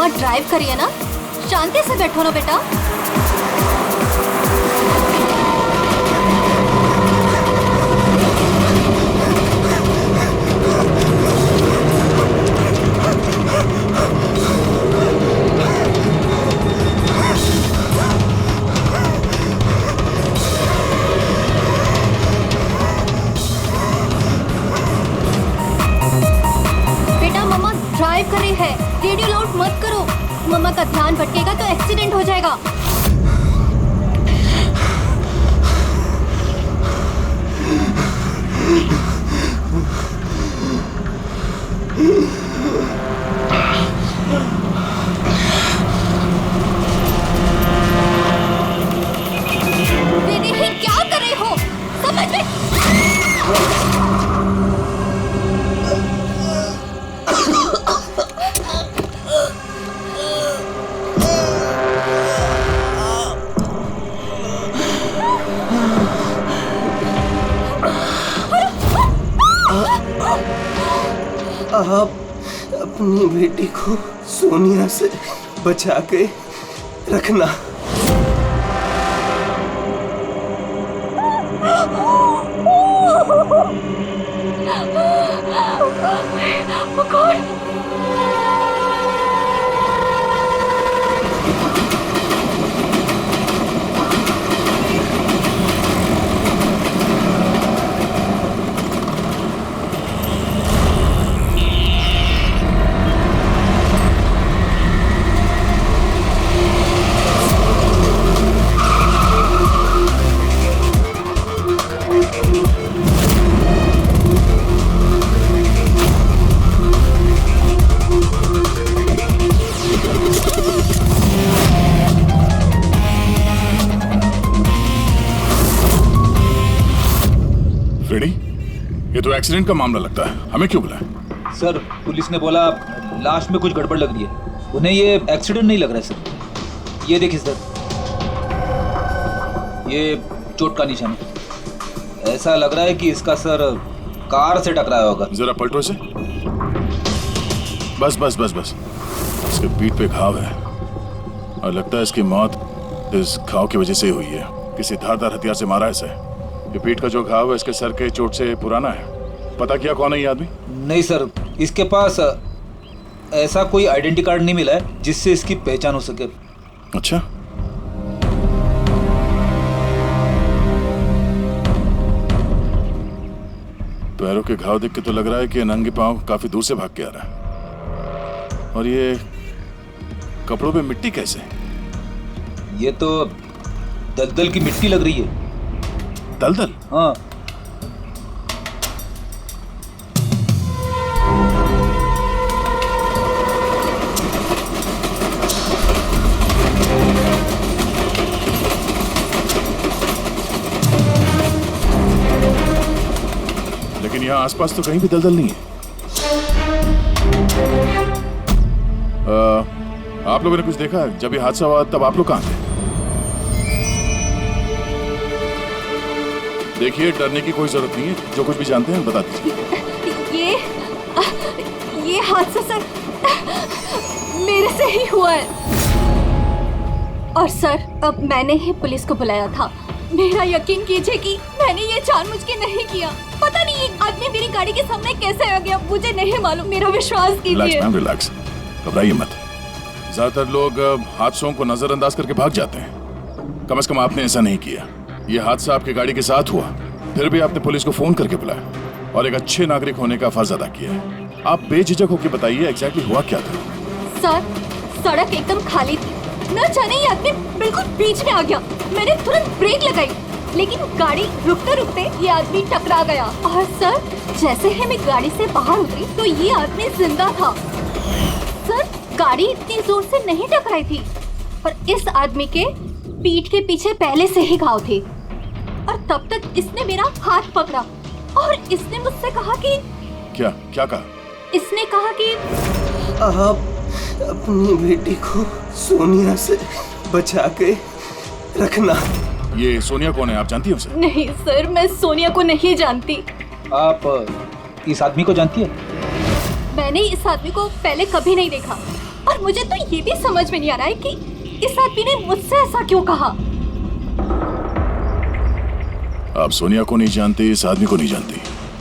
मम्मा drive करिए ना, शांति से बैठो ना बेटा। ड्राइव कर रही है, रेडियो लाउड मत करो, मम्मा का ध्यान भटकेगा तो एक्सीडेंट हो जाएगा। दीदी क्या कर रही हो, समझ में? आप अपनी बेटी को सोनिया से बचा के रखना। ये तो एक्सीडेंट का मामला लगता है, हमें क्यों बुलाया? सर पुलिस ने बोला लाश में कुछ गड़बड़ लग रही है, उन्हें ये एक्सीडेंट नहीं लग रहा है सर। ये देखिए सर, ये चोट का निशान है, ऐसा लग रहा है कि इसका सर कार से टकराया होगा। जरा पलटो से। बस बस बस बस, इसके पीठ पे घाव है और लगता है इसकी मौत इस घाव की वजह से हुई है, किसी धारदार हथियार से मारा है इसे। ये पीठ का जो घाव है इसके सर के चोट से पुराना है। पता किया कौन है ये आदमी? नहीं सर, इसके पास ऐसा कोई आइडेंटिटी कार्ड नहीं मिला है जिससे इसकी पहचान हो सके। अच्छा, पैरों के घाव देख के तो लग रहा है कि नंगे पांव काफी दूर से भाग के आ रहा है। और ये कपड़ों पे मिट्टी कैसे? ये तो दलदल की मिट्टी लग रही है। दलदल? हाँ। लेकिन यहाँ आसपास तो कहीं भी दलदल नहीं है। आप लोगों ने कुछ देखा है? जब ये हादसा हुआ तब आप लोग कहाँ थे? देखिए, डरने की कोई जरूरत नहीं है, जो कुछ भी जानते हैं बता दीजिए। ये हादसा सर मेरे से ही हुआ है। और सर अब मैंने ही पुलिस को बुलाया था। मेरा यकीन कीजिए कि मैंने ये जानबूझ के नहीं किया। पता नहीं ये आदमी मेरी गाड़ी के सामने कैसे आ गया, मुझे नहीं मालूम। मेरा विश्वास कीजिए। रिलैक्स मैम, रिलैक्स, घबराइए मत। ज्यादातर लोग हादसों को नजरअंदाज करके भाग जाते हैं। कम से कम आपने ऐसा नहीं किया। ये हादसा आपकी गाड़ी के साथ हुआ, फिर भी आपने पुलिस को फोन करके बुलाया और एक अच्छे नागरिक होने का फर्ज अदा किया है। आप बेझिझक होकर बताइए एग्जैक्टली हुआ क्या था? सर सड़क एकदम खाली थी, न जाने ये आदमी बिल्कुल बीच में आ गया। मैंने तुरंत ब्रेक लगाई, लेकिन गाड़ी रुकते रुकते ये आदमी टकरा गया। और सर जैसे ही मैं गाड़ी से बाहर उतरी तो ये आदमी जिंदा था। सर गाड़ी इतनी जोर से नहीं टकराई थी, पर इस आदमी के पीठ के पीछे पहले से ही घाव थे। और तब तक इसने मेरा हाथ पकड़ा और इसने मुझसे कहा कि क्या क्या कहा? इसने कहा कि आप अपनी बेटी को सोनिया से बचा के रखना। ये सोनिया कौन है, आप जानती हैं उसे? नहीं सर, मैं सोनिया को नहीं जानती। आप इस आदमी को जानती है? मैंने इस आदमी को पहले कभी नहीं देखा और मुझे तो ये भी समझ में नहीं आ रहा है कि इस आदमी ने मुझसे ऐसा क्यों कहा। आप सोनिया को नहीं जानती, इस आदमी को नहीं जानती,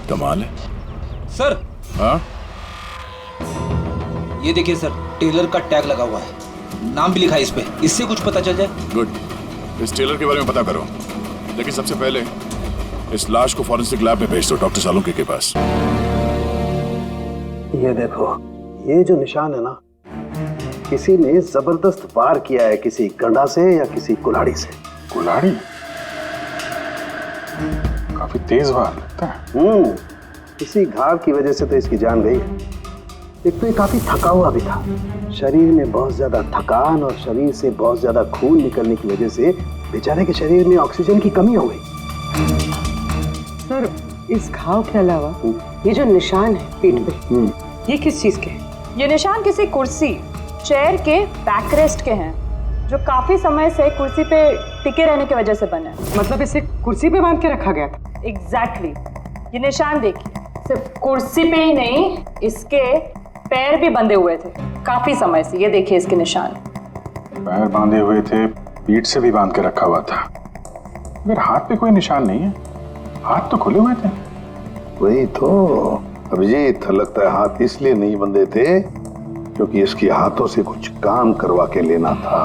कमाल है। सर हाँ, ये देखिए सर, टेलर का टैग लगा हुआ है, नाम भी लिखा है इस पे, इससे कुछ पता चल जाए। गुड। इस टेलर के बारे में पता करो, लेकिन सबसे पहले इस लाश को फॉरेंसिक लैब में भेज दो, डॉक्टर सालुंके के पास। ये देखो, ये जो निशान है ना, किसी ने जबरदस्त वार किया है, किसी गंडा से या किसी कुल्हाड़ी से। कुल्हाड़ी? काफी तेज वार लगता है। किसी घाव की वजह से तो इसकी जान गई। एक तो ये काफी थका हुआ भी था, शरीर में बहुत ज्यादा थकान और शरीर से बहुत ज्यादा खून निकलने की वजह से बेचारे के शरीर में ऑक्सीजन की कमी हो गई। सर, इस घाव के अलावा ये जो निशान है पीठ पे, ये किस चीज के हैं? ये निशान किसी कुर्सी, चेयर के बैकरेस्ट के हैं, जो काफी समय से कुर्सी पे टिके रहने की वजह से बने हैं। मतलब इसे कुर्सी पे बांध के रखा गया था? एग्जैक्टली। ये निशान देखिए, सिर्फ कुर्सी पे ही नहीं, इसके पैर भी बंधे हुए थे काफी समय से। ये देखिए इसके निशान। पैर बांधे हुए थे, पीठ से भी बांध के रखा हुआ था, मगर हाथ पे कोई निशान नहीं है। हाथ तो खुले हुए थे। वही तो अभिजीत, लगता है हाथ इसलिए नहीं बंधे थे क्योंकि इसके हाथों से कुछ काम करवा के लेना था।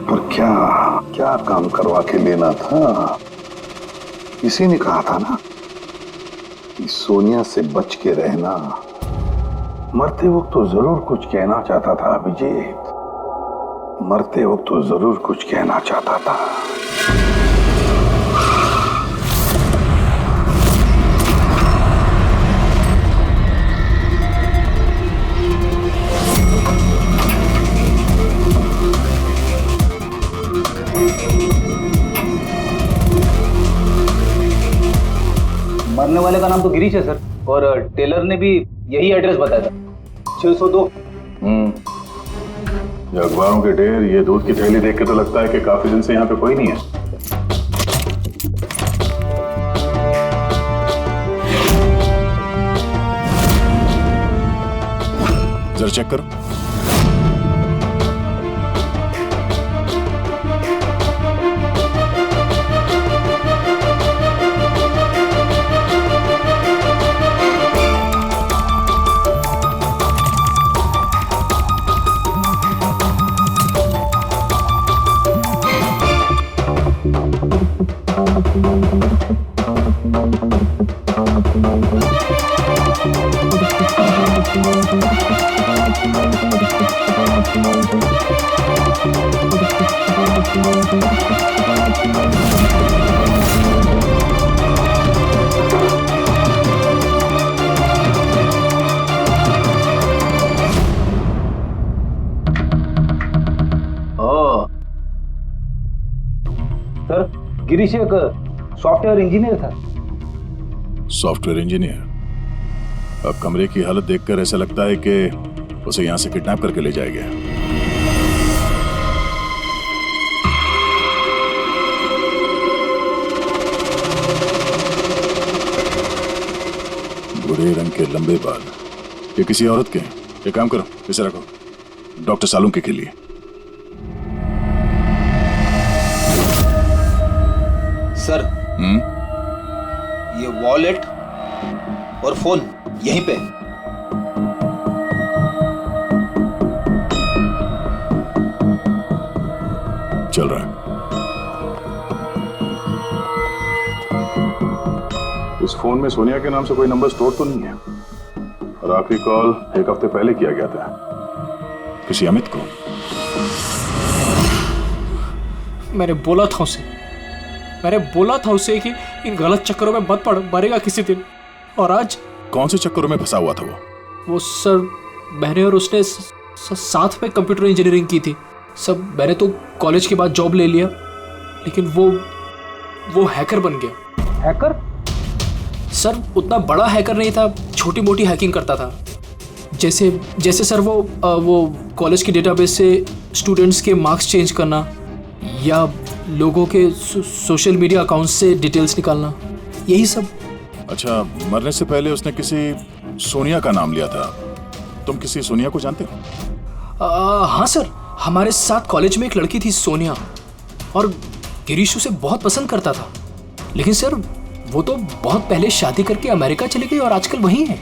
पर क्या क्या काम करवा के लेना था? किसी ने कहा था ना कि सोनिया से बच के रहना। मरते वक्त तो जरूर कुछ कहना चाहता था अभिजीत, मरते वक्त तो जरूर कुछ कहना चाहता था। मरने वाले का नाम तो गिरीश है सर, और टेलर ने भी यही एड्रेस बताया था, 602। ये अखबारों के ढेर, ये दूध की थैली देख के तो लगता है कि काफी दिन से यहाँ पे कोई नहीं है। जरा चेक करो। सर, गिरीश एक सॉफ्टवेयर इंजीनियर था। Software engineer? अब कमरे की हालत देखकर ऐसा लगता है कि उसे यहां से किडनैप करके ले जाया गया। भूरे रंग के लंबे बाल, ये किसी औरत के हैं। एक काम करो, इसे रखो, डॉक्टर सालुंके के लिए। सर, ये वॉलेट और फोन यहीं पे। चल रहा है। इस फोन में सोनिया के नाम से कोई नंबर स्टोर तो नहीं है, और आखिरी कॉल एक हफ्ते पहले किया गया था। किसी अमित को? मैंने बोला था उसे कि इन गलत चक्करों में मत पड़, मरेगा किसी दिन। और आज कौन से चक्करों में फंसा हुआ था वो सर, मैंने और उसने साथ में कंप्यूटर इंजीनियरिंग की थी सब। मैंने तो कॉलेज के बाद जॉब ले लिया, लेकिन वो हैकर बन गया। हैकर? सर, उतना बड़ा हैकर नहीं था, छोटी मोटी हैकिंग करता था। जैसे सर वो कॉलेज की डेटाबेस से स्टूडेंट्स के मार्क्स चेंज करना, या लोगों के सोशल मीडिया अकाउंट से डिटेल्स निकालना, यही सब। अच्छा, मरने से पहले उसने किसी सोनिया का नाम लिया था। तुम किसी सोनिया को जानते हो? हाँ सर, हमारे साथ कॉलेज में एक लड़की थी सोनिया, और गिरीश उसे बहुत पसंद करता था। लेकिन सर वो तो बहुत पहले शादी करके अमेरिका चली गई और आजकल वहीं है।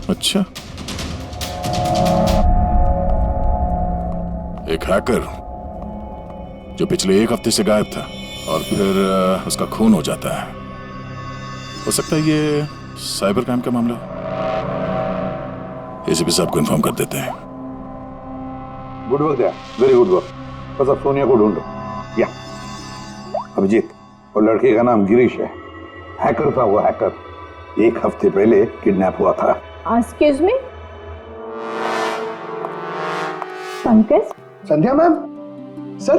अच्छा, एक हैकर जो पिछले 1 हफ्ते से गायब था और फिर उसका खून हो जाता है। हो सकता है ये साइबर क्राइम का मामला हो। एसीपी साहब को इन्फॉर्म कर देते हैं। गुड वर्क यार, वेरी गुड वर्क। बस अब सोनिया को ढूंढो। या अभिजीत, और लड़के का नाम गिरीश है। हैकर था वो, हैकर 1 हफ्ते पहले किडनैप हुआ था। Excuse me, Pankaj. Sandhya ma'am, sir.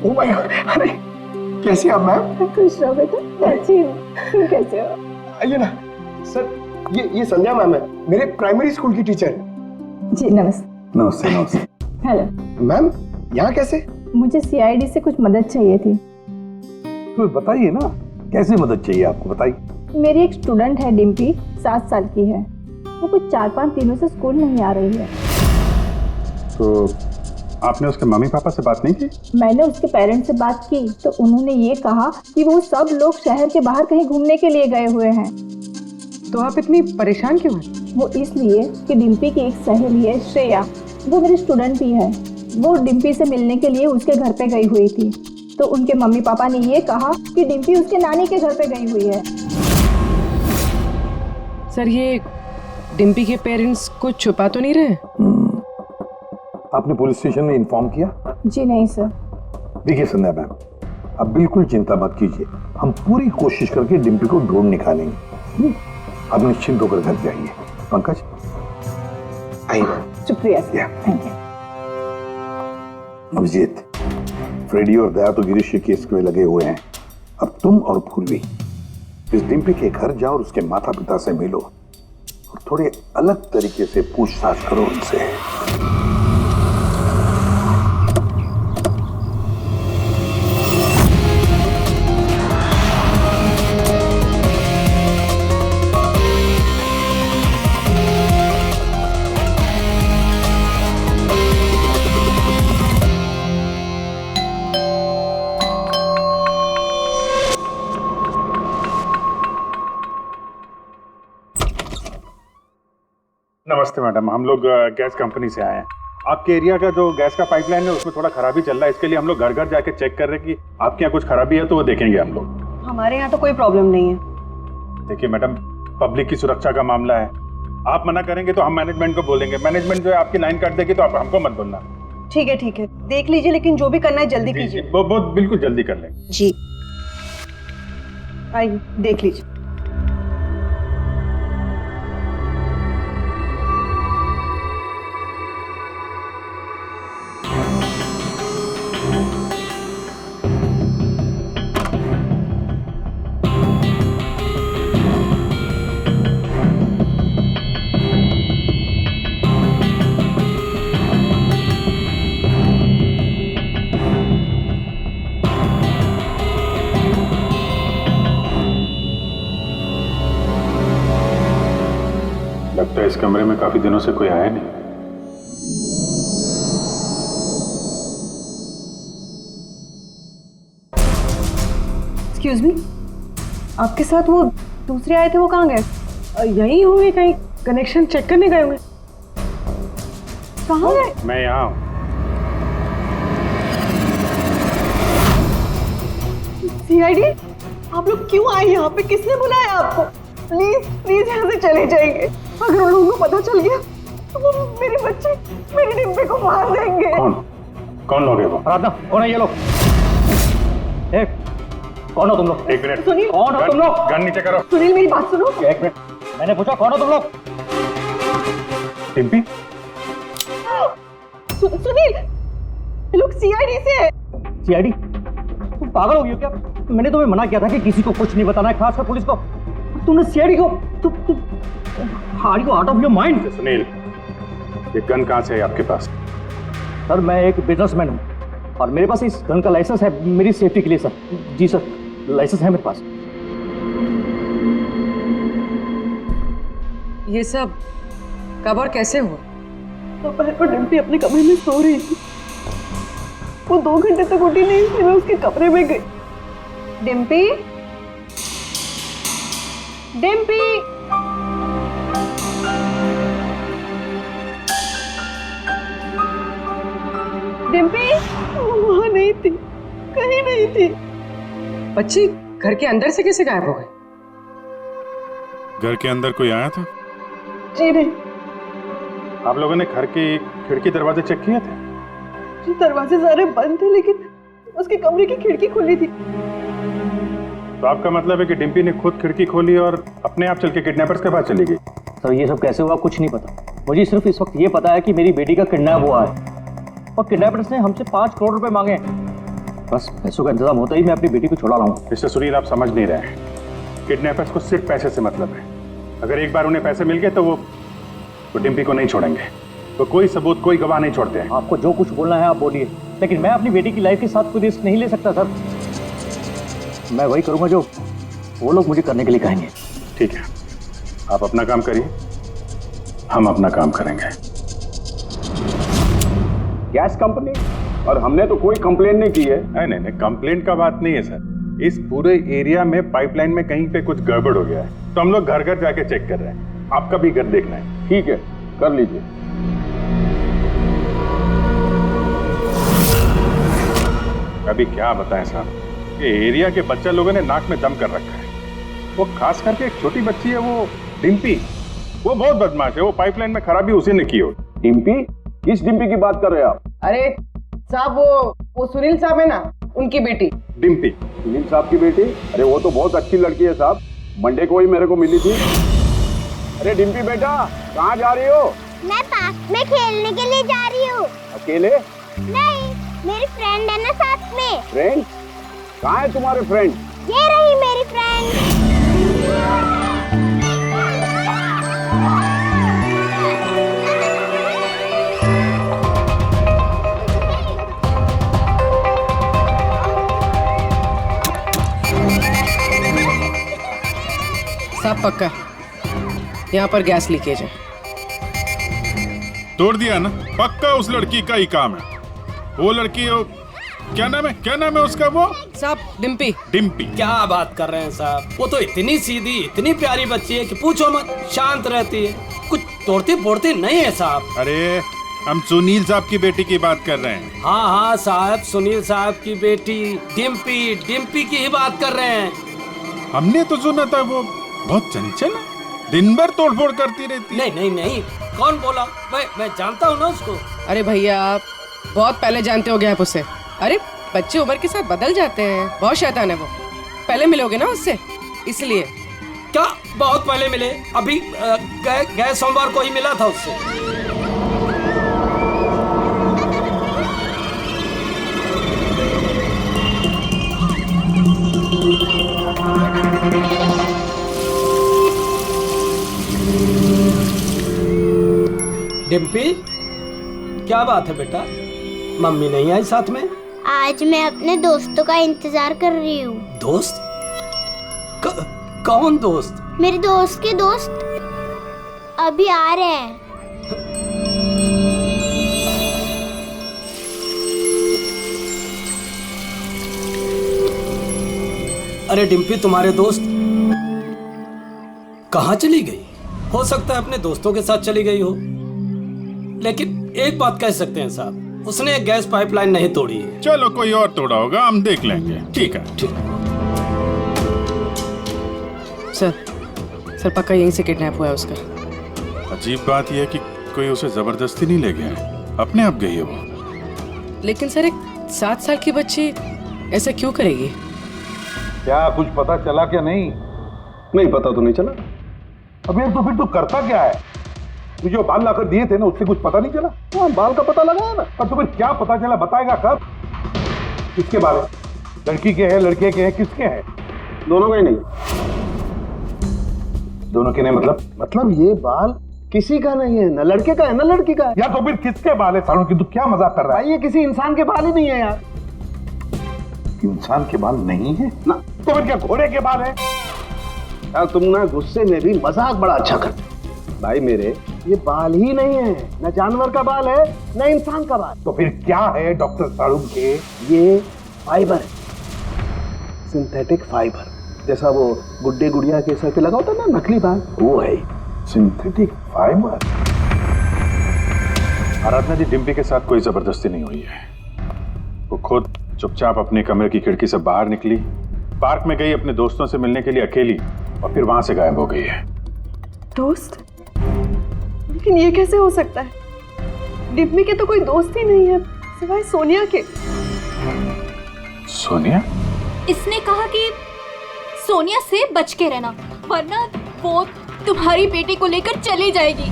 Oh my God, अरे कैसे आप मैम? खुश रहो बेटा, अच्छी हूँ, तुम कैसे हो? आइए ना सर। ये संध्या मैम है, मेरे प्राइमरी स्कूल की टीचर। जी नमस्ते। नमस्ते नमस्ते। हेलो मैम, यहाँ कैसे? मुझे सीआईडी से कुछ मदद चाहिए थी। तो बताइए ना, कैसे मदद चाहिए आपको, बताइए। मेरी एक स्टूडेंट है डिम्पी, 7 साल की है। वो कुछ 4-5 दिनों से स्कूल नहीं आ रही है। तो आपने उसके मम्मी पापा से बात नहीं की? मैंने उसके पेरेंट्स से बात की तो उन्होंने ये कहा कि वो सब लोग शहर के बाहर कहीं घूमने के लिए गए हुए हैं। तो आप इतनी परेशान क्यों हैं? वो इसलिए कि डिम्पी की एक सहेली है श्रेया, वो मेरी स्टूडेंट भी है। वो डिम्पी से मिलने के लिए उसके घर पे गई हुई थी, तो उनके मम्मी पापा ने ये कहा कि डिम्पी उसके नानी के घर पे गई हुई है। सर, ये डिम्पी के पेरेंट्स कुछ छुपा तो नहीं रहे? आपने पुलिस स्टेशन में इन्फॉर्म किया? जी नहीं सर। देखिए संध्या मैम, अब बिल्कुल चिंता मत कीजिए, हम पूरी कोशिश करके डिम्पी को ढूंढ निकालेंगे। आप निश्चिंत होकर घर जाइए। पंकज आइए। शुक्रिया sir, thank you. Abhijeet, Freddy और दया तो गिरीश के केस में लगे हुए हैं। अब तुम और पूर्वी इस डिम्पी के घर जाओ और उसके माता पिता से मिलो और थोड़े अलग तरीके से पूछताछ करो उनसे। नमस्ते मैडम, हम लोग गैस कंपनी से आए हैं। आपके एरिया का जो गैस का पाइपलाइन है उसमें थोड़ा खराबी चल रहा है, इसके लिए हम लोग घर घर जाके चेक कर रहे हैं कि आपके यहाँ कुछ खराबी है तो वो देखेंगे हम लोग। हमारे यहाँ तो कोई प्रॉब्लम नहीं है। देखिए मैडम, पब्लिक की सुरक्षा का मामला है, आप मना करेंगे तो हम मैनेजमेंट को बोलेंगे। मैनेजमेंट जो है आपकी लाइन काट देगी तो आप हमको मत बोलना। ठीक है, देख लीजिए, लेकिन जो भी करना है जल्दी कीजिए। वो बिल्कुल जल्दी कर लेंगे। जी, आइए देख लीजिए। लगता है इस कमरे में काफी दिनों से कोई आया नहीं। एक्सक्यूज मी, आपके साथ वो दूसरे आए थे, वो कहाँ गए? यहीं होंगे कहीं, कनेक्शन चेक करने गए होंगे। कहाँ गए? मैं यहाँ हूँ। सीआईडी, आप लोग क्यों आए यहाँ पे? किसने बुलाया आपको? प्लीज प्लीज यहाँ से चले जाइए। अगर उन लोगों को पता चल गया तो वो मेरे बच्चे, मेरे डिम्पी को मार देंगे। कौन लोग है वो? राधा, कौन है ये लोग? एक, कौन हो तुम लोग? एक मिनट, सुनील, कौन हो तुम लोग? गन नीचे करो। सुनील मेरी बात सुनो। एक मिनट, मैंने पूछा कौन हो तुम लोग? डिम्पी? सुनील, ये लोग सीआईडी से है। सीआईडी? तुम पागल हो गई हो क्या? मैंने तुम्हें मना किया था कि किसी को कुछ नहीं बताना है, खासकर पुलिस को। तुमने सीआईडी को, हार्ड को out of your mind. Sunil, ये गन कहाँ से है आपके पास? सर, मैं एक बिजनेसमैन हूँ और मेरे पास इस गन का लाइसेंस है मेरी सेफ्टी के लिए सर। जी सर, लाइसेंस है मेरे पास। ये सब कब और कैसे हुआ? दोपहर को डिम्पी अपने कमरे में सो रही थी। वो 2 घंटे तक उठी नहीं थी, मैं उसके कमरे में गई। डिम्पी, डिम्पी, डिम्पी वो वहाँ नहीं थी, कहीं नहीं थी। बच्ची घर के अंदर से कैसे गायब हो गई? घर के अंदर कोई आया था? जी नहीं। आप लोगों ने घर की खिड़की दरवाजे चेक किए थे? जी दरवाजे सारे बंद थे, लेकिन उसके कमरे की खिड़की खुली थी। तो आपका मतलब है कि डिम्पी ने खुद खिड़की खोली और अपने आप चल के किडनैपर्स के पास चली गई? सर ये सब कैसे हुआ कुछ नहीं पता। मुझे सिर्फ इस वक्त ये पता है कि मेरी बेटी का किडनैप हुआ है और किडनैपर्स ने हमसे 5 करोड़ रुपए मांगे हैं। बस पैसों का इंतजाम होता ही मैं अपनी बेटी को छुड़ा लाऊंगा। मिस्टर सुनील, आप समझ नहीं रहे हैं। किडनैपर्स को सिर्फ पैसे से मतलब है। अगर एक बार उन्हें पैसे मिल गए तो वो डिम्पी को नहीं छोड़ेंगे। तो कोई सबूत, कोई गवाह नहीं छोड़ते हैं। आपको जो कुछ बोलना है आप बोलिए, लेकिन मैं अपनी बेटी की लाइफ के साथ कोई रिस्क नहीं ले सकता सर। मैं वही करूंगा जो वो लोग मुझे करने के लिए कहेंगे। ठीक है, आप अपना काम करिए, हम अपना काम करेंगे। Gas company? और हमने तो कोई कंप्लेन नहीं की है। नहीं, कंप्लेंट का बात नहीं है सर। इस पूरे एरिया में पाइपलाइन में कहीं पे कुछ गड़बड़ हो गया है, तो हम लोग घर घर जाके चेक कर रहे हैं। आपका भी घर देखना है। ठीक है, कर लीजिए। अभी क्या बताएं साहब, ये एरिया के बच्चा लोगों ने नाक में दम कर रखा है। वो खास करके एक छोटी बच्ची है, वो डिम्पी, वो बहुत बदमाश है। वो पाइपलाइन में खराबी उसी ने की हो। डिम्पी? किस डिम्पी की बात कर रहे हैं आप? अरे साहब वो सुनील साहब है ना, उनकी बेटी डिम्पी। सुनील साहब की बेटी? अरे वो तो बहुत अच्छी लड़की है साहब, मंडे को ही मेरे को मिली थी। अरे डिम्पी बेटा, कहाँ जा रही हो? मैं पार्क में खेलने के लिए जा रही हूँ। अकेले? नहीं, मेरी फ्रेंड है ना साथ में। फ्रेंड? कहाँ है तुम्हारे फ्रेंड? ये रही मेरी फ्रेंड। सब पक्का यहाँ पर गैस लीकेज है। तोड़ दिया ना, पक्का उस लड़की का ही काम है। वो लड़की क्या नाम है उसका? वो साहब डिम्पी। डिम्पी? क्या बात कर रहे हैं साहब, वो तो इतनी सीधी, इतनी प्यारी बच्ची है कि पूछो मत। शांत रहती है, कुछ तोड़ती फोड़ती नहीं है साहब। अरे हम सुनील साहब की बेटी की बात कर रहे हैं। हाँ साहब, सुनील साहब की बेटी डिम्पी की ही बात कर रहे हैं। हमने तो सुना था वो बहुत चंचल है, दिन भर तोड़फोड़ करती रहती है। नहीं, कौन बोला? मैं जानता हूँ ना उसको। अरे भैया आप बहुत पहले जानते हो गए आप उससे। अरे बच्चे उम्र के साथ बदल जाते हैं, बहुत शैतान है वो। पहले मिलोगे ना उससे, इसलिए। क्या बहुत पहले मिले? अभी गए सोमवार को ही मिला था उससे। डिम्पी, क्या बात है बेटा, मम्मी नहीं आई साथ में? आज मैं अपने दोस्तों का इंतजार कर रही हूँ। दोस्त? कौन दोस्त? मेरे दोस्त के दोस्त अभी आ रहे हैं। अरे डिम्पी, तुम्हारे दोस्त कहाँ चली गई? हो सकता है अपने दोस्तों के साथ चली गई हो, लेकिन एक बात कह सकते हैं साहब, उसने गैस पाइपलाइन नहीं तोड़ी है। चलो कोई और तोड़ा होगा, हम देख लेंगे। ठीक है। सर पक्का यहीं से किडनैप हुआ है उसका। अजीब बात यह है कि कोई उसे जबरदस्ती नहीं ले गया है, अपने आप गई है वो। लेकिन सर एक 7 साल की बच्ची ऐसा क्यों करेगी? क्या कुछ पता चला क्या? नहीं पता तो नहीं चला। अबे तो फिर तू करता क्या है? तू जो बाल लाकर दिए थे ना, उससे कुछ पता नहीं चला? हाँ, बाल का पता लगा है ना, पर तुम्हें क्या पता चला? बताएगा कब? किसके बारे? लड़की के हैं, लड़के के हैं, किसके हैं? दोनों के नहीं। दोनों के नहीं मतलब ये बाल किसी का नहीं है, ना लड़के का है ना लड़की का है। या तो फिर किसके बाल है? सालों की तू क्या मजाक कर रहा है? ये किसी इंसान के बाल ही नहीं है यार। इंसान के बाल नहीं है ना, तो फिर क्या घोड़े के बाल है? यार तुम ना गुस्से में भी मजाक बड़ा अच्छा करते। भाई मेरे, ये बाल ही नहीं है, न जानवर का बाल है न इंसान का बाल। तो फिर क्या है डॉक्टर साड़ू के? ये फाइबर है, सिंथेटिक फाइबर, जैसा वो गुड्डे गुड़िया के सर पे लगा होता ना नकली बाल, वो है सिंथेटिक फाइबर। आराधना जी, डिम्पी के साथ कोई जबरदस्ती नहीं हुई है। वो खुद चुपचाप अपने कमरे की खिड़की से बाहर निकली, पार्क में गई अपने दोस्तों से मिलने के लिए अकेली, और फिर वहां से गायब हो गई है। दोस्त? लेकिन ये कैसे हो सकता है? डिम्पी के तो कोई दोस्त ही नहीं है सिवाय सोनिया के। सोनिया? इसने कहा कि सोनिया से बच के रहना, वरना वो तुम्हारी बेटी को लेकर चली जाएगी।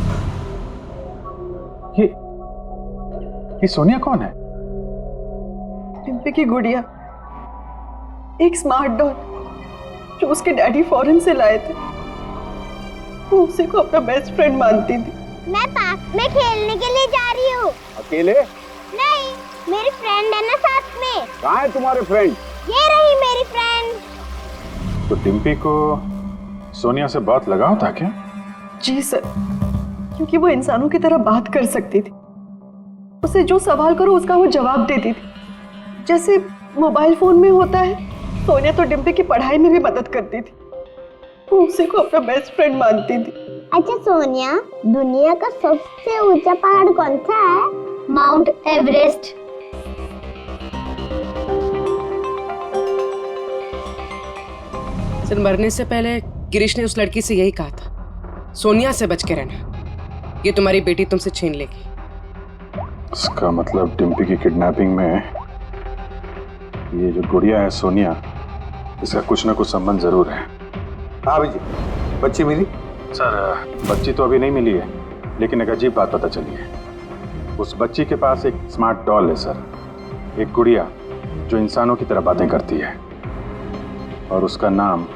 ये सोनिया कौन है? डिम्पी की गुड़िया, एक स्मार्ट डॉल जो उसके डैडी फॉरेन से लाए थे। वो उसी को अपना बेस्ट फ्रेंड मानती थी। मैं पार्क में खेलने के लिए जा रही हूँ। अकेले? नहीं, मेरी फ्रेंड है ना साथ में। कहाँ है तुम्हारे फ्रेंड? ये रही मेरी फ्रेंड। तो डिम्पी को सोनिया से बहुत लगाव था क्या? जी सर, क्योंकि वो इंसानों की तरह बात कर सकती थी। उसे जो सवाल करो उसका वो जवाब देती थी, जैसे मोबाइल फोन में होता है। सोनिया तो डिम्पी की पढ़ाई में भी मदद करती थी। वो उसी को अपना बेस्ट फ्रेंड मानती थी। अच्छा सोनिया, दुनिया का सबसे ऊंचा पहाड़ कौन सा है? Mount Everest. सर, मरने से पहले गिरीश ने उस लड़की से यही कहा था, सोनिया से बच के रहना, ये तुम्हारी बेटी तुमसे छीन लेगी। इसका मतलब डिम्पी की किडनैपिंग में ये जो गुड़िया है सोनिया, इसका कुछ ना कुछ संबंध जरूर है। हाँ जी, बच्ची मिली? सर, बच्ची तो अभी नहीं मिली है, लेकिन एक अजीब बात पता चली है। उस बच्ची के पास एक स्मार्ट डॉल है सर, एक गुड़िया जो इंसानों की तरह बातें करती है, और उसका नाम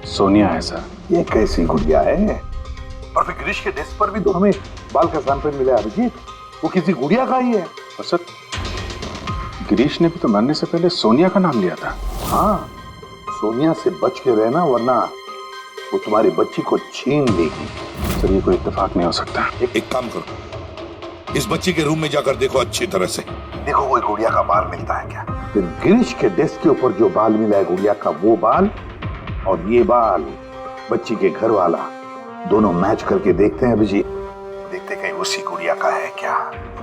सोनिया है सर। ये कैसी गुड़िया है? और फिर गिरीश के डेस्क पर भी तो हमें बाल का सैंपल मिला है अभिजीत, वो किसी गुड़िया का ही है। और सर, गिरीश ने भी तो मरने से पहले सोनिया का नाम लिया था। हाँ, सोनिया से बच के रहना, वरना वो तुम्हारी बच्ची को छीन लेगी। सर, ये कोई इत्तेफाक नहीं हो सकता। एक काम करो, इस बच्ची के रूम में जाकर देखो अच्छी तरह से। देखो कोई गुड़िया का बाल मिलता है क्या। फिर गिरीश के डेस्क के ऊपर जो बाल मिला है गुड़िया का, वो बाल और ये बाल बच्ची के घर वाला, दोनों मैच करके देखते हैं अभिजीत, देखते कहीं उसी गुड़िया का है क्या।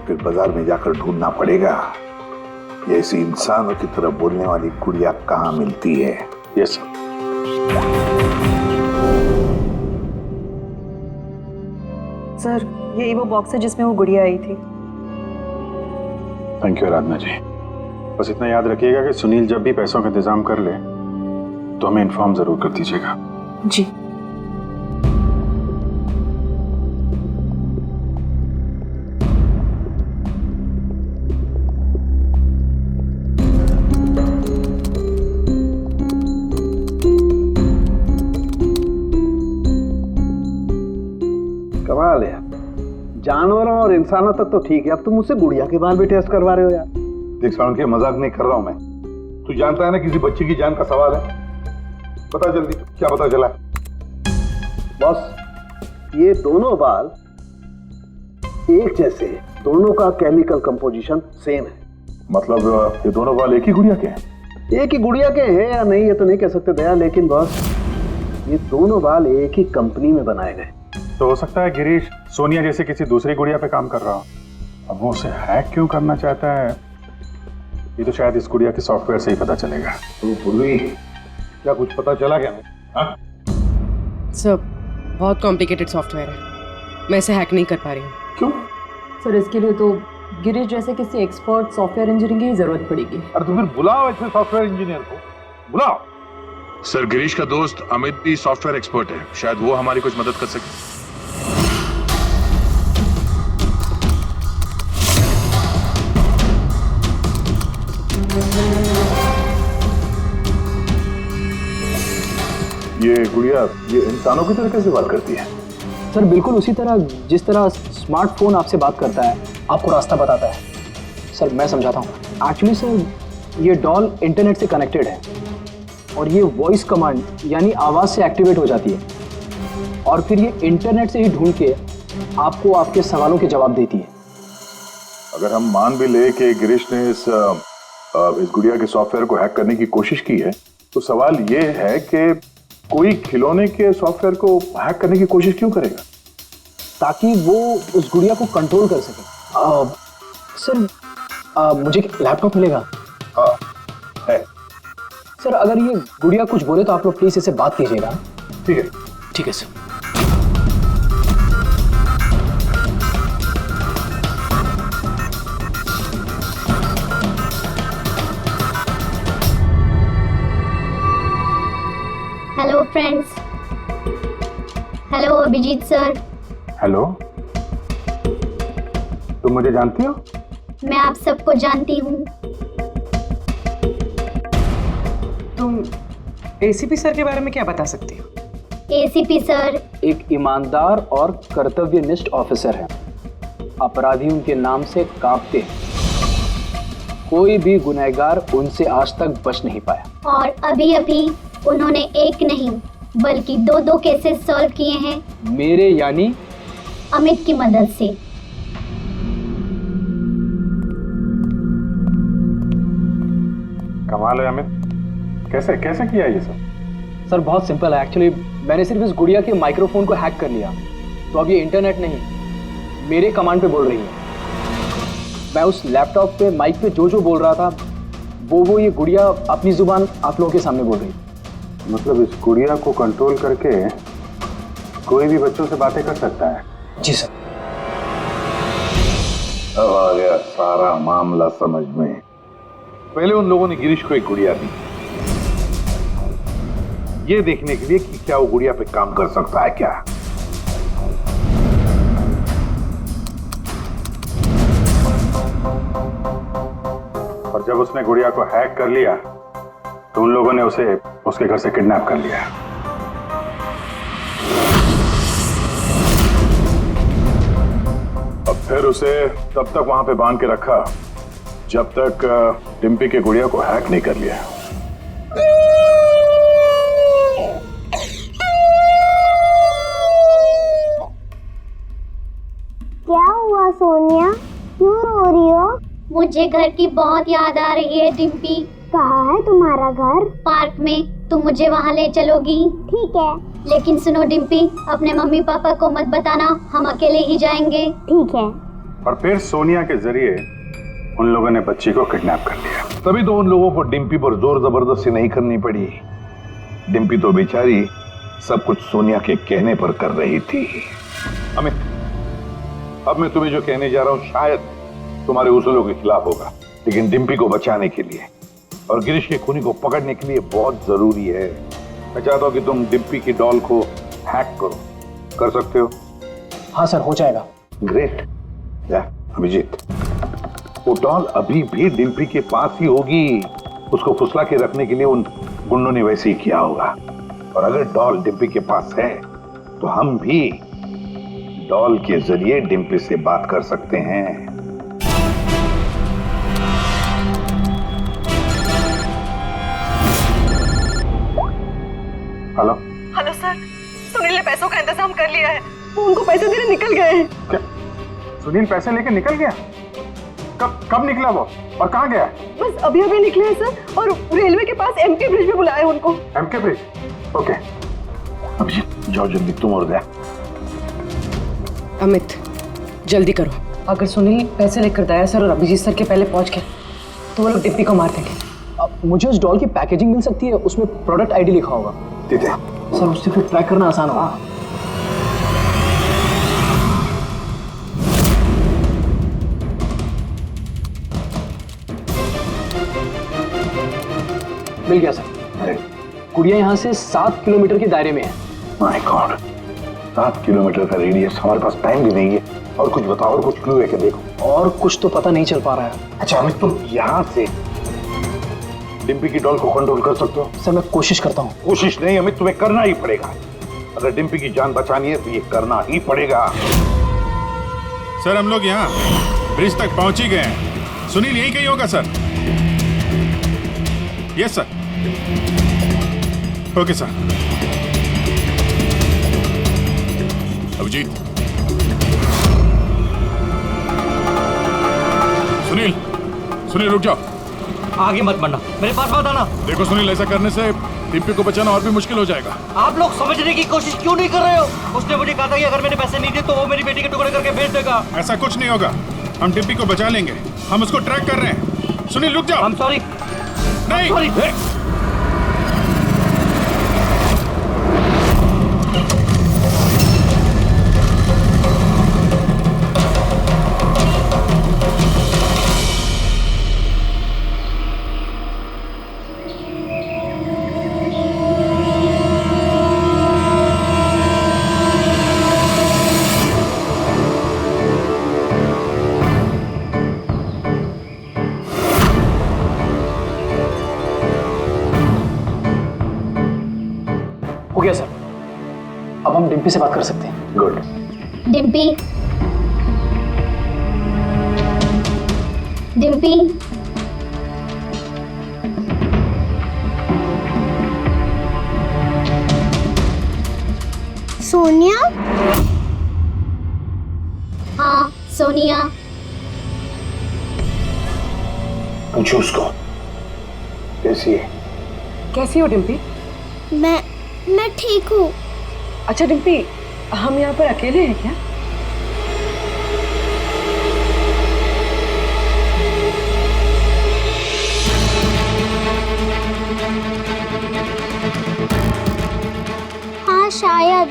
फिर बाजार में जाकर ढूंढना पड़ेगा ये ऐसी इंसानों की तरह बोलने वाली गुड़िया कहाँ मिलती है। Yes sir. सर, यही वो बॉक्स है जिसमें वो गुड़िया आई थी। थैंक यू आराधना जी। बस इतना याद रखिएगा कि सुनील जब भी पैसों का इंतजाम कर ले तो हमें इन्फॉर्म जरूर कर दीजिएगा। जी। कमाल है, जानवरों और इंसानों तक तो ठीक है, अब तुम मुझसे गुड़िया के बाल भी टेस्ट करवा रहे हो यार। देख साउंड के मजाक नहीं कर रहा हूं मैं, तू जानता है ना किसी बच्ची की जान का सवाल है। बता जल्दी, क्या पता चला? बॉस, ये दोनों बाल एक जैसे हैं, दोनों का केमिकल कंपोजिशन सेम है। मतलब ये दोनों बाल एक ही गुड़िया के हैं? एक ही गुड़िया के हैं या नहीं ये तो नहीं कह सकते दया, लेकिन बॉस ये दोनों बाल एक ही कंपनी में बनाए गए। तो हो सकता है गिरीश सोनिया जैसे किसी दूसरी गुड़िया पे काम कर रहा हो। अब वो उसे हैक क्यों करना चाहता है, ये तो शायद इस गुड़िया के सॉफ्टवेयर से ही पता चलेगा। तो पूर्वी, क्या कुछ पता चला क्या? सर, बहुत कॉम्प्लिकेटेड सॉफ्टवेयर है, मैं इसे हैक नहीं कर पा रही हूँ। क्यों? सर, इसके लिए तो गिरीश जैसे किसी एक्सपर्ट सॉफ्टवेयर इंजीनियर की जरूरत पड़ेगी। अरे तो फिर बुलाओ ऐसे सॉफ्टवेयर इंजीनियर को, बुलाओ। सर, गिरीश का दोस्त अमित भी सॉफ्टवेयर एक्सपर्ट है, शायद वो हमारी कुछ मदद कर सके। ये गुड़िया ये इंसानों की तरह कैसे बात करती है? सर, बिल्कुल उसी तरह जिस तरह स्मार्टफोन आपसे बात करता है, आपको रास्ता बताता है। सर, मैं समझाता हूँ। एक्चुअली सर, ये डॉल इंटरनेट से कनेक्टेड है और ये वॉइस कमांड यानी आवाज़ से एक्टिवेट हो जाती है। और फिर ये इंटरनेट से ही ढूंढ के आपको आपके सवालों के जवाब देती है। अगर हम मान भी ले कि गिरीश ने इस गुड़िया के सॉफ्टवेयर को हैक करने की कोशिश की है, तो सवाल ये है कि कोई खिलौने के सॉफ्टवेयर को हैक करने की कोशिश क्यों करेगा? ताकि वो उस गुड़िया को कंट्रोल कर सके। सर मुझे लैपटॉप मिलेगा? हाँ है। सर अगर ये गुड़िया कुछ बोले तो आप लोग प्लीज इसे बात कीजिएगा। ठीक है। ठीक है sir. Hello friends. Hello Abhijeet sir. Hello, तुम मुझे जानती हो? मैं आप सबको जानती हूँ। तुम एसीपी सर के बारे में क्या बता सकती हो? एसीपी सर एक ईमानदार और कर्तव्यनिष्ठ ऑफिसर है। अपराधी उनके नाम से कांपते हैं। कोई भी गुनहगार उनसे आज तक बच नहीं पाया। और अभी अभी उन्होंने एक नहीं बल्कि दो केसेस सॉल्व किए हैं मेरे यानी अमित की मदद से। कमाल है अमित, कैसे कैसे किया ये सब? सर बहुत सिंपल है एक्चुअली। मैंने सिर्फ इस गुड़िया के माइक्रोफोन को हैक कर लिया, तो अब ये इंटरनेट नहीं मेरे कमांड पे बोल रही है। मैं उस लैपटॉप पे माइक पे जो बोल रहा था वो ये गुड़िया अपनी जुबान आप लोगों के सामने बोल रही है। मतलब इस गुड़िया को कंट्रोल करके कोई भी बच्चों से बातें कर सकता है? जी सर। अब आ गया सारा मामला समझ में। पहले उन लोगों ने गिरीश को एक गुड़िया दी, ये देखने के लिए कि क्या वो गुड़िया पे काम कर सकता है क्या। और जब उसने गुड़िया को हैक कर लिया तो उन लोगों ने उसे उसके घर से किडनैप कर लिया। अब फिर उसे तब तक वहां पे बांध के रखा जब तक डिम्पी के गुड़िया को हैक नहीं कर लिया। क्या हुआ सोनिया, क्यों रो रही हो? मुझे घर की बहुत याद आ रही है डिम्पी। कहाँ है तुम्हारा घर? पार्क में। तुम मुझे वहाँ ले चलोगी? ठीक है। लेकिन सुनो डिम्पी, अपने मम्मी पापा को मत बताना, हम अकेले ही जाएंगे। ठीक है। और फिर सोनिया के जरिए उन लोगों ने बच्ची को किडनैप कर लिया। तभी तो उन लोगों को डिम्पी पर जोर जबरदस्ती नहीं करनी पड़ी। डिम्पी तो बेचारी सब कुछ सोनिया के कहने पर कर रही थी। अमित, अब मैं तुम्हें जो कहने जा रहा हूं शायद तुम्हारे उसूलों के खिलाफ होगा, लेकिन डिम्पी को बचाने के लिए और गिरीश के खूनी को पकड़ने के लिए बहुत जरूरी है। मैं चाहता हूं कि तुम डिम्पी की डॉल को हैक करो। कर सकते हो? हाँ सर, हो जाएगा। ग्रेट। अभिजीत, वो डॉल अभी भी डिम्पी के पास ही होगी। उसको फुसला के रखने के लिए उन गुंडों ने वैसे ही किया होगा। और अगर डॉल डिम्पी के पास है तो हम भी डॉल के जरिए डिम्पी से बात कर सकते हैं। हेलो हेलो सर, सुनील ने पैसों का इंतजाम कर लिया है। वो उनको पैसे देने निकल गए हैं। क्या सुनील पैसे लेके निकल गया? कब निकला वो और कहाँ गया? बस अभी अभी निकले हैं सर, और रेलवे के पास एमके ब्रिज पे बुलाया उनको। MK bridge? ओके। अभिजीत जाओ जल्दी, तुम और गया। अमित जल्दी करो। अगर सुनील पैसे लेकर दया सर और अभिजीत सर के पहले पहुंच गए तो वो लोग डिप्पी को मार देंगे। अब मुझे उस डॉल की पैकेजिंग मिल सकती है, उसमें प्रोडक्ट आईडी लिखा होगा। ठीक है सर, उससे फिर ट्रैक करना आसान होगा। मिल गया सर। गुड़िया यहाँ से 7 किलोमीटर के दायरे में है। माय गॉड, 7 किलोमीटर का रेडियस। हमारे पास टाइम भी नहीं है। और कुछ बताओ, और कुछ क्लू है क्या? देखो और कुछ तो पता नहीं चल पा रहा है। अच्छा अमित, तुम यहाँ से डिम्पी की डॉल को कंट्रोल कर सकते हो? सर मैं कोशिश करता हूँ। कोशिश नहीं अमित, तुम्हें करना ही पड़ेगा। अगर डिम्पी की जान बचानी है तो ये करना ही पड़ेगा। सर हम लोग यहाँ ब्रिज तक पहुंच ही गए हैं। सुनील यहीं कहीं होगा sir. Yes sir. Okay sir. Abhijeet, Sunil, Sunil रुक जाओ। आगे मत बढ़ना, मेरे पास मत आना। देखो सुनील, ऐसा करने से डिम्पी को बचाना और भी मुश्किल हो जाएगा। आप लोग समझने की कोशिश क्यों नहीं कर रहे हो? उसने मुझे कहा था कि अगर मैंने पैसे नहीं दिए तो वो मेरी बेटी के टुकड़े करके भेज देगा। ऐसा कुछ नहीं होगा, हम डिम्पी को बचा लेंगे, हम उसको ट्रैक कर रहे हैं। सुनील रुक जाओ। I'm sorry। नहीं। sorry। हो गया सर, अब हम डिम्पी से बात कर सकते हैं। गुड। डिम्पी, डिम्पी, सोनिया? हाँ सोनिया। पूछो उसको कैसी है। कैसी हो डिम्पी? मैं ठीक हूँ। अच्छा डिम्पी, हम यहाँ पर अकेले हैं क्या? हाँ शायद,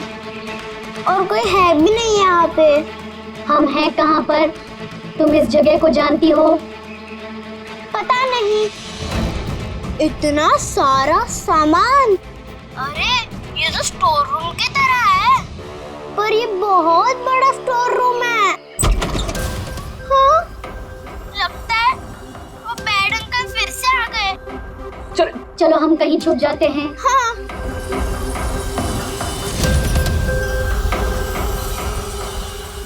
और कोई है भी नहीं यहाँ पे। हम हैं कहाँ पर? तुम इस जगह को जानती हो? पता नहीं। इतना सारा सामान। अरे ये तो स्टोर रूम की तरह है, पर ये बहुत बड़ा स्टोर रूम है। हाँ, लगता है वो बैड अंकल फिर से आ गए। चलो हम कहीं छुप जाते हैं। हाँ।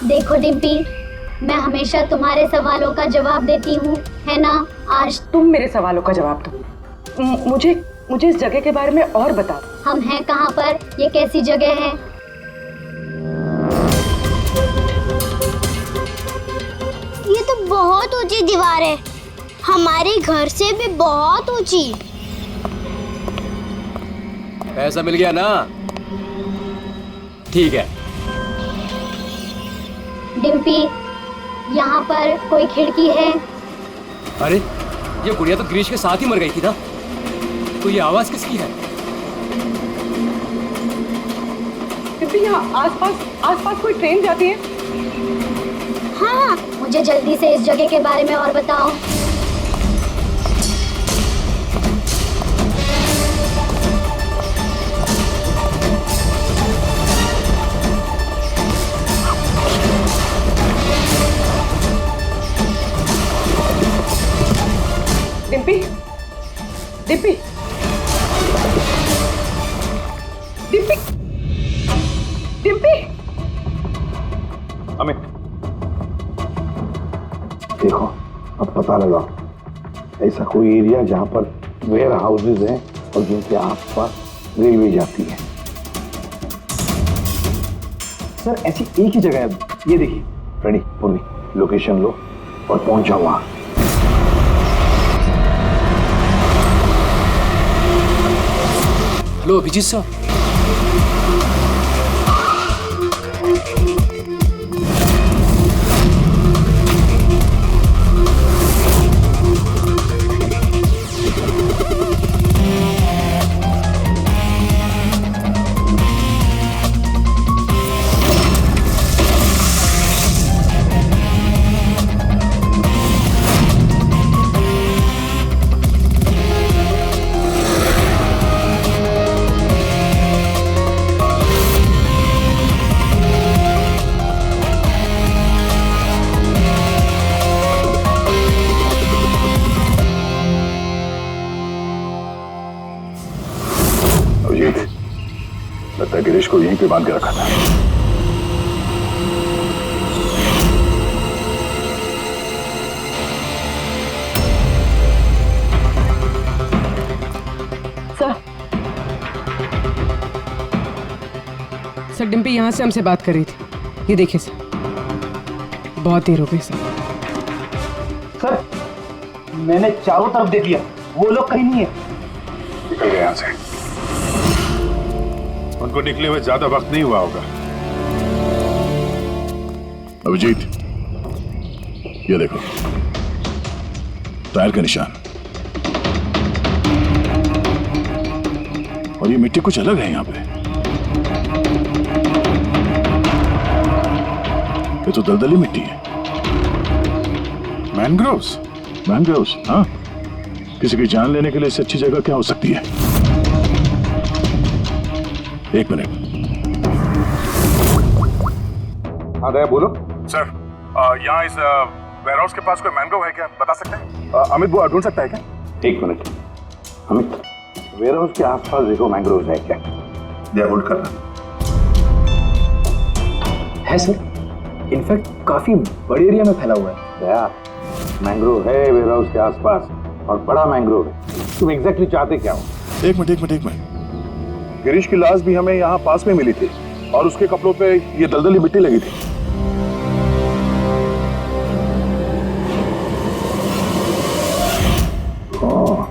देखो डिम्पी, मैं हमेशा तुम्हारे सवालों का जवाब देती हूँ, है ना? आज तुम मेरे सवालों का जवाब दो। मुझे इस जगह के बारे में और बताओ। हम हैं कहाँ पर? ये कैसी जगह है? ये तो बहुत ऊंची दीवार है, हमारे घर से भी बहुत ऊंची। पैसा मिल गया ना? ठीक है। डिम्पी, यहाँ पर कोई खिड़की है? अरे ये गुड़िया तो गिरीश के साथ ही मर गई थी ना, तो ये आवाज किसकी है? डिम्पी, यहाँ आसपास कोई ट्रेन जाती है? हाँ, मुझे जल्दी से इस जगह के बारे में और बताओ। डिम्पी, डिम्पी, डिम्पी, डिम्पी। अमित, देखो अब पता लगा ऐसा कोई एरिया जहां पर वेयर हाउसेज हैं और जिनके आसपास रेलवे जाती है। सर ऐसी एक ही जगह है, ये देखिए। रेडी पुनी, लोकेशन लो और पहुंचा वहां। Hello Abhijeet sir. लगता है गिरीश को यहीं पे बांध के रखा था। सर डिम्पी यहाँ से हमसे बात कर रही थी। ये देखिए सर, बहुत देर हो गई सर। सर मैंने चारों तरफ देख लिया, वो लोग कहीं नहीं है। निकल गए यहाँ से। उनको निकले हुए ज्यादा वक्त नहीं हुआ होगा। अभिजीत, ये देखो टायर का निशान, और ये मिट्टी कुछ अलग है यहाँ पे। ये तो दलदली मिट्टी है। मैनग्रोव्स? मैनग्रोव्स, हाँ। किसी की जान लेने के लिए इससे अच्छी जगह क्या हो सकती है? एक मिनट। हाँ दया बोलो। सर, यहाँ इस वेयरहाउस के पास कोई मैंग्रोव है क्या, बता सकते हैं? अमित वो ढूंढ सकता है क्या? एक मिनट अमित, वेयरहाउस के आसपास देखो मैंग्रोव है क्या? दया होल्ड करना। है सर, इनफैक्ट काफी बड़े एरिया में फैला हुआ है। दया, मैंग्रोव है वेयरहाउस के आसपास और बड़ा मैंग्रोव है। तुम एग्जैक्टली चाहते क्या हो? एक मिनट। गिरीश की लाश भी हमें यहाँ पास में मिली थी और उसके कपड़ों पे ये दलदली मिट्टी लगी थी।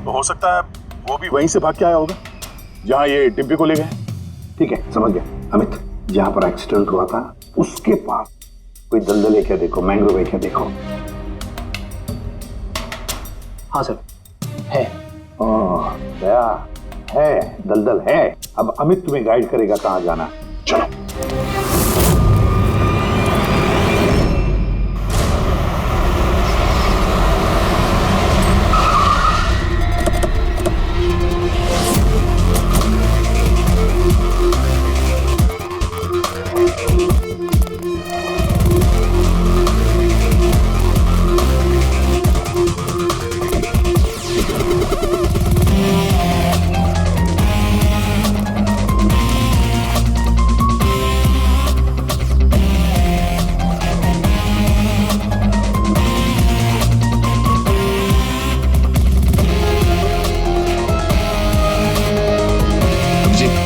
तो हो सकता है वो भी वहीं से भाग के आया होगा जहाँ ये डिम्पी को ले गए। ठीक है, समझ गया अमित। जहां पर एक्सीडेंट हुआ था उसके पास कोई दलदल है क्या देखो, मैंग्रोव है क्या देखो। हाँ सर, है। दया, है दलदल है। अब अमित तुम्हें गाइड करेगा कहां जाना। चलो।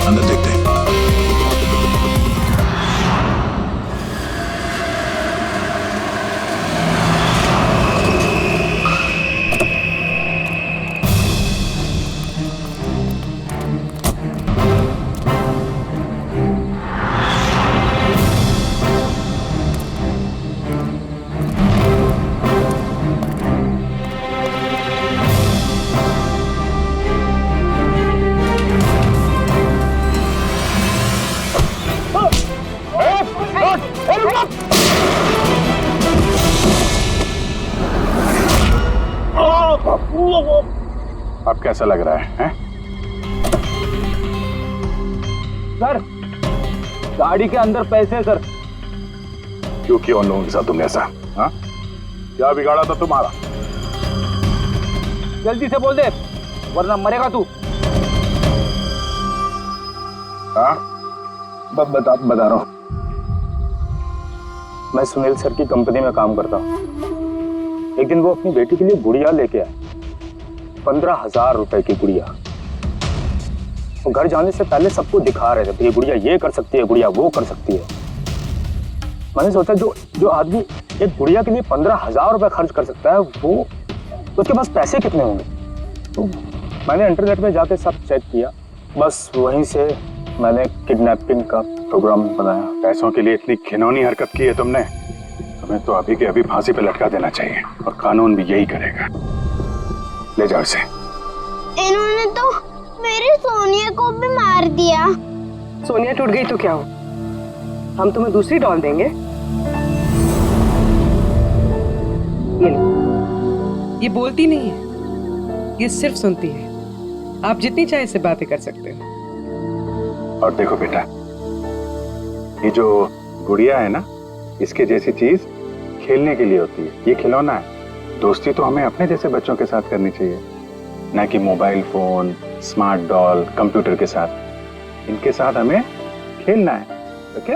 अंदर देखते हैं। अब कैसा लग रहा है? सर, गाड़ी के अंदर पैसे सर। क्यों किया उन लोगों के साथ तुमने ऐसा? हाँ, क्या बिगाड़ा था तुम्हारा? जल्दी से बोल दे वरना मरेगा तू। हाँ, बता रहा हूँ। मैं सुनील सर की कंपनी में काम करता हूँ। एक दिन वो अपनी बेटी के लिए गुड़िया लेके आए, 15,000 रुपए की गुड़िया। वो घर जाने से पहले सबको दिखा रहे थे, ये गुड़िया ये कर सकती है, गुड़िया वो कर सकती है। मैंने सोचा जो आदमी एक गुड़िया के लिए 15,000 रुपए खर्च कर सकता है, वो उसके पास पैसे कितने होंगे? तो मैंने इंटरनेट में जाके सब चेक किया, बस वहीं से मैंने किडनैपिंग का प्रोग्राम बनाया। पैसों के लिए इतनी घिनौनी हरकत की है तुमने, तुम्हें तो अभी के अभी फांसी पे लटका देना चाहिए और कानून भी यही करेगा। ले जाओ इसे। इन्होंने तो मेरी सोनिया को भी मार दिया। सोनिया टूट गई तो क्या हो, हम तुम्हें दूसरी डॉल देंगे। ये लो। ये बोलती नहीं है, ये सिर्फ सुनती है। आप जितनी चाहे इससे बातें कर सकते हो। और देखो बेटा, ये जो गुड़िया है ना, इसके जैसी चीज खेलने के लिए होती है, ये खिलौना है। दोस्ती तो हमें अपने जैसे बच्चों के साथ करनी चाहिए, ना कि mobile phone, smart doll, computer के साथ। इनके साथ हमें खेलना है, ओके?